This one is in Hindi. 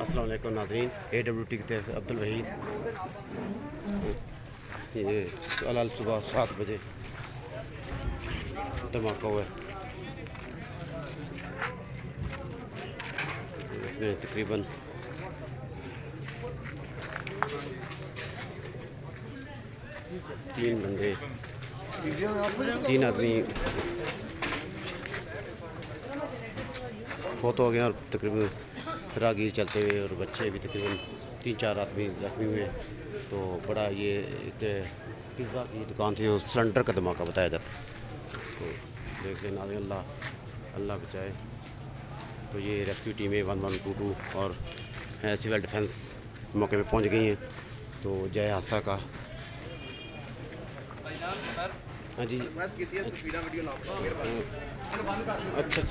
अस्सलाम वालेकुम नाज़रीन। AWT के तहत अब्दुल वहीद ये कल सुबह 7 बजे धमाका हुआ है। इसमें तकरीबन 3 आदमी फौत हो गए और तकरीबन राहगीर चलते हुए और बच्चे भी तकरीबन 3-4 आदमी जख्मी हुए। तो बड़ा ये एक पिज़्ज़ा की दुकान थी, उस सिलेंडर का धमाका बताया जाता है। तो देख लेना, अल्लाह बचाए। तो ये रेस्क्यू टीमें 1122 और सिविल डिफेंस मौके पे पहुंच गई हैं। तो जय हादसा का हाँ जी अच्छा